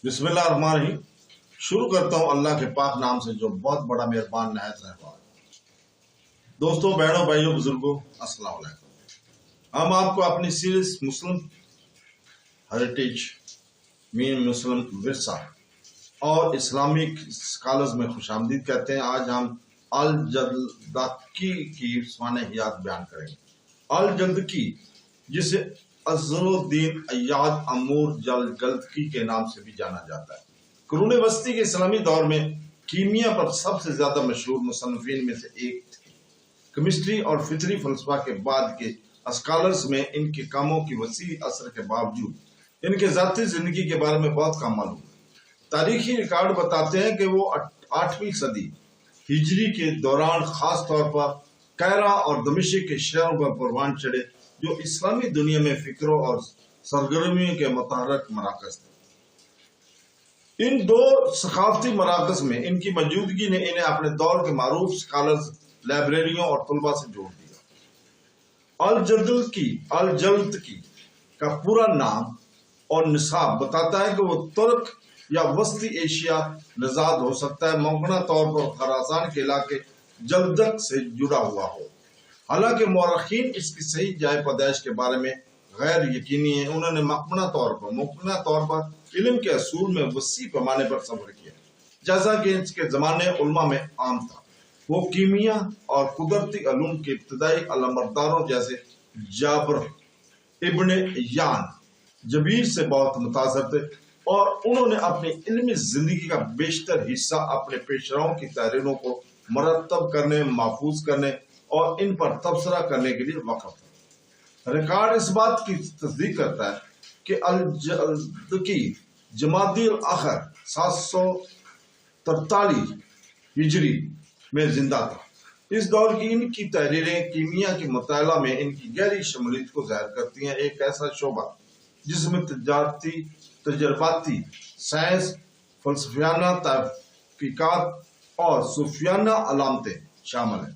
بسم اللہ الرحمن الرحیم۔ شروع کرتا ہوں اللہ کے پاک نام سے جو بہت بڑا مہربان نہایت رحمان۔ دوستوں، بہنوں، بھائیوں، بزرگوں، السلام علیکم۔ ہم آپ کو اپنی سیریز مسلم ہیریٹیج مین مسلم ورثہ اور اسلامک اسکالرز میں خوش آمدید کہتے ہیں۔ آج ہم الجلدکی کی سوانح حیات بیان کریں گے۔ الجلدکی، جسے عزر الدین ایاد امور جلدکی کے نام سے بھی جانا جاتا ہے، قرون وسطی کے اسلامی دور میں کیمیا پر سب سے زیادہ مشہور مصنفین میں سے ایک تھے۔ کیمسٹری اور فطری فلسفہ کے بعد کے اسکالرز میں ان کے کاموں کی وسیع اثر کے باوجود ان کے ذاتی زندگی کے بارے میں بہت کم معلوم ہے۔ تاریخی ریکارڈ بتاتے ہیں کہ وہ 8ویں صدی ہجری کے دوران خاص طور پر قاہرہ اور دمشق کے شہروں پر پروان چڑھے، جو اسلامی دنیا میں فکروں اور سرگرمیوں کے متحرک مراکز تھے۔ ان دو ثقافتی مراکز میں ان کی موجودگی نے انہیں اپنے دور کے معروف اسکالرز، لائبریریوں اور طلباء سے جوڑ دیا۔ الجلدکی کا پورا نام اور نصاب بتاتا ہے کہ وہ ترک یا وسطی ایشیا نژاد ہو سکتا ہے، ممکنہ طور پر خراسان کے علاقے جلدک سے جڑا ہوا ہو۔ حالانکہ مورخین اس کی صحیح جائے پیدائش کے بارے میں غیر یقینی ہیں۔ انہوں نے ممکنہ طور پر علم کے اصول میں وسیع پیمانے پر سفر کیا، جیسا کہ اس کے زمانے علماء میں عام تھا۔ وہ کیمیا اور قدرتی علوم کے ابتدائی علمبرداروں جیسے جابر ابن یان جبیر سے بہت متاثر تھے، اور انہوں نے اپنی علمی زندگی کا بیشتر حصہ اپنے پیشراؤں کی تحریروں کو مرتب کرنے، محفوظ کرنے اور ان پر تبصرہ کرنے کے لیے وقف ہے۔ ریکارڈ اس بات کی تصدیق کرتا ہے کہ الجلدکی جمادی الاخر 743 ہجری میں زندہ تھا۔ اس دور کی ان کی تحریریں کیمیا کے مطالعہ میں ان کی گہری شمولیت کو ظاہر کرتی ہیں، ایک ایسا شعبہ جس میں تجرباتی سائنس، فلسفیانہ تحقیقات اور صوفیانہ علامتیں شامل ہیں۔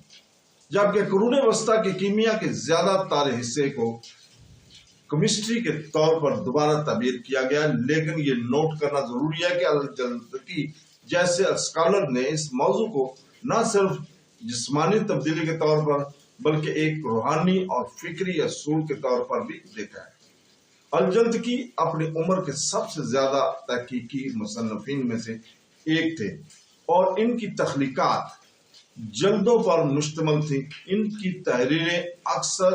جبکہ قرون وسطیٰ کے کیمیا کے زیادہ تر حصے کو کیمسٹری کے طور پر دوبارہ تعبیر کیا گیا، لیکن یہ نوٹ کرنا ضروری ہے کہ الجلدکی جیسے اسکالر نے اس موضوع کو نہ صرف جسمانی تبدیلی کے طور پر بلکہ ایک روحانی اور فکری اصول کے طور پر بھی دیکھا ہے۔ الجلدکی اپنی عمر کے سب سے زیادہ تحقیقی مصنفین میں سے ایک تھے، اور ان کی تخلیقات جلدوں پر مشتمل تھی۔ ان کی تحریریں اکثر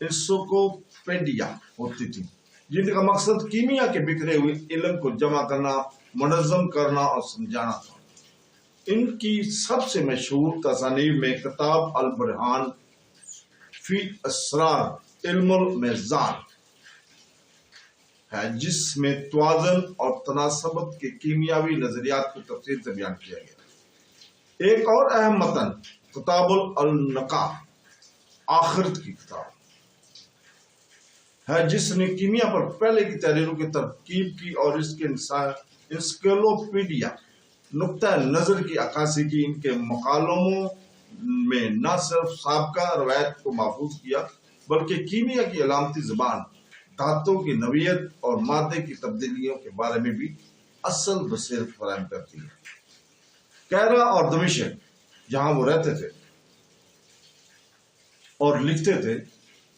انسائکلوپیڈیا ہوتی تھیں، جن کا مقصد کیمیا کے بکھرے ہوئے علم کو جمع کرنا، منظم کرنا اور سمجھانا تھا۔ ان کی سب سے مشہور تصانیف میں کتاب البرہان فی اسرار علم المیزان ہے، جس میں توازن اور تناسبت کے کیمیاوی نظریات کو تفصیل سے بیان کیا گیا۔ ایک اور اہم متن کتاب النقاہ آخرت کی کتاب ہے، جس نے کیمیا پر پہلے کی تحریروں کی ترکیب کی اور اس کے انسائکلوپیڈیا نقطہ نظر کی عکاسی کی۔ ان کے مکالموں میں نہ صرف سابقہ روایت کو محفوظ کیا بلکہ کیمیا کی علامتی زبان، دھاتوں کی نوعیت اور مادے کی تبدیلیوں کے بارے میں بھی اصل بصیرت فراہم کرتی ہے۔ قاہرہ اور دمشق، جہاں وہ رہتے تھے اور لکھتے تھے،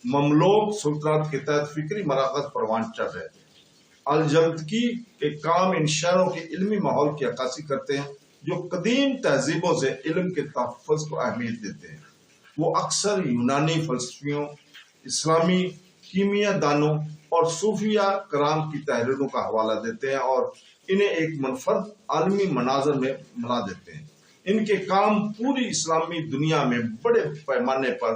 مملوک سلطنت کے تحت فکری مراکز پروان چڑھ رہے تھے۔ الجلدکی کے کام ان شہروں کے علمی ماحول کی عکاسی کرتے ہیں جو قدیم تہذیبوں سے علم کے تحفظ کو اہمیت دیتے ہیں۔ وہ اکثر یونانی فلسفیوں، اسلامی کیمیا دانوں اور صوفیہ کرام کی تحریروں کا حوالہ دیتے ہیں اور انہیں ایک منفرد عالمی مناظر میں ملا دیتے ہیں۔ ان کے کام پوری اسلامی دنیا میں بڑے پیمانے پر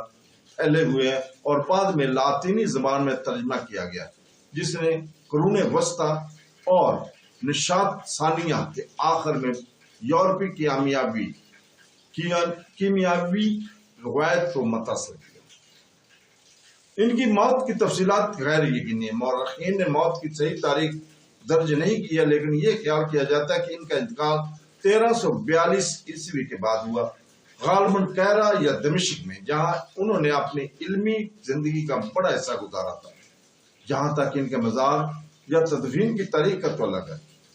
پھیلے ہوئے ہیں اور بعد میں لاطینی زبان میں ترجمہ کیا گیا، جس نے قرون وسطیٰ اور نشاط ثانیہ کے آخر میں یورپی کیمیاوی روایت کو متاثر کیا۔ ان کی موت کی تفصیلات غیر یقینی ہیں۔ مورخین نے موت کی صحیح تاریخ درج نہیں کیا، لیکن یہ خیال کیا جاتا ہے کہ ان کا انتقال 1342 عیسوی کے بعد ہوا، غالباً قاہرہ یا دمشق میں، جہاں انہوں نے اپنی علمی زندگی کا بڑا حصہ گزارا تھا۔ جہاں تک ان کے مزار یا تدفین کی تاریخ کا تو الگ ہے۔